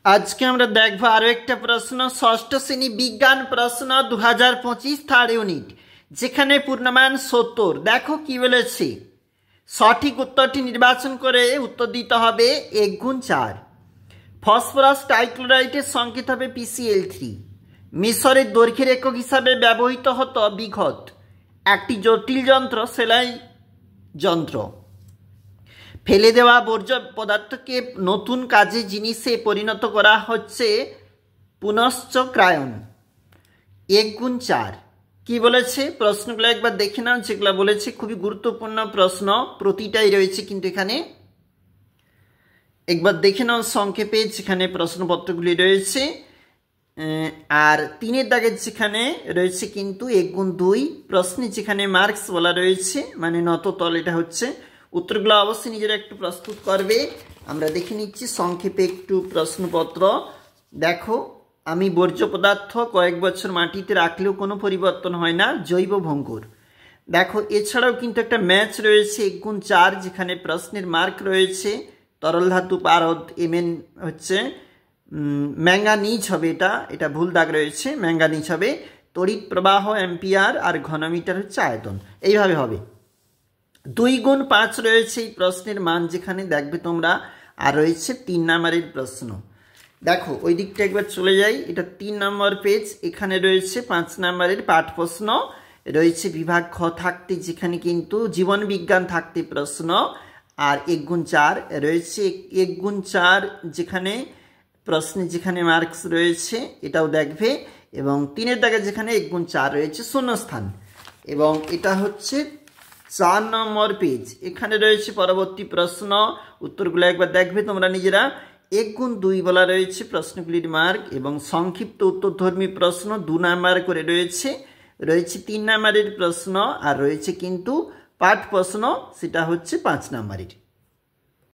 আজকে আমরা দেখব আরো একটা প্রশ্ন, ষষ্ঠ শ্রেণী বিজ্ঞান প্রশ্ন 2025 থার্ড ইউনিট, যেখানে পূর্ণমান 70। দেখো কি বলেছে, সঠিক উত্তরটি নির্বাচন করে উত্তর দিতে হবে 1 × 4। ফসফরাস ট্রাইক্লোরাইডের সংকেত হবে PCl3। মিশরের দৈর্ঘ্যের একক হিসাবে ব্যবহৃত হতো বিঘত। একটি জটিল যন্ত্র সেলাই যন্ত্র। ফেলে দেওয়া বর্জ্য পদার্থকে নতুন কাজে জিনিসে পরিণত করা হচ্ছে পুনশ্চক্রায়ন। 1 × 4 কি বলেছে, প্রশ্নগুলো একবার দেখে নাও। যেগুলো বলেছে খুবই গুরুত্বপূর্ণ প্রশ্ন, প্রতিটাই রয়েছে কিন্তু এখানে একবার দেখে নাও সংক্ষেপে যেখানে প্রশ্নপত্রগুলি রয়েছে। আর 3-এর দাগের যেখানে রয়েছে কিন্তু 1 × 2 প্রশ্নে যেখানে মার্কস বলা রয়েছে, মানে নততল, এটা হচ্ছে উত্তরগুলো অবশ্যই নিজেরা একটু প্রস্তুত করবে। আমরা দেখে নিচ্ছি সংক্ষেপে একটু প্রশ্নপত্র। দেখো, আমি বর্জ্য পদার্থ কয়েক বছর মাটিতে রাখলেও কোনো পরিবর্তন হয় না, জৈব ভঙ্গুর। দেখো, এছাড়াও কিন্তু একটা ম্যাচ রয়েছে 1 × 4, যেখানে প্রশ্নের মার্ক রয়েছে তরল ধাতু পারদ, Mn হচ্ছে ম্যাঙ্গানিজ হবে, এটা ভুল দাগ রয়েছে, ম্যাঙ্গানিজ হবে। তড়িৎ প্রবাহ অ্যাম্পিয়ার, আর ঘনমিটার হচ্ছে আয়তন। এইভাবে হবে। 2 × 5 রয়েছে এই প্রশ্নের মান, যেখানে দেখবে তোমরা। আর রয়েছে 3 নম্বরের প্রশ্ন। দেখো, ওই দিকটা একবার চলে যাই, এটা 3 নম্বর পেজ। এখানে রয়েছে 5 নম্বরের পাঠ প্রশ্ন রয়েছে বিভাগ খ থাকতে, যেখানে কিন্তু জীবন বিজ্ঞান থাকতে প্রশ্ন। আর 1 × 4 রয়েছে 1 × 4, যেখানে প্রশ্নে যেখানে মার্কস রয়েছে এটাও দেখবে। এবং 3-এর দাগে যেখানে 1 × 4 রয়েছে শূন্যস্থান। এবং এটা হচ্ছে 4 নম্বর পেজ। এখানে রয়েছে পরবর্তী প্রশ্ন, উত্তরগুলো একবার দেখবে তোমরা নিজেরা। 1 × 2 বলা রয়েছে প্রশ্নগুলির মার্ক, এবং সংক্ষিপ্ত উত্তরধর্মী প্রশ্ন 2 নম্বর করে রয়েছে। 3 নম্বরের প্রশ্ন, আর রয়েছে কিন্তু পাঠ প্রশ্ন, সেটা হচ্ছে 5 নম্বরের।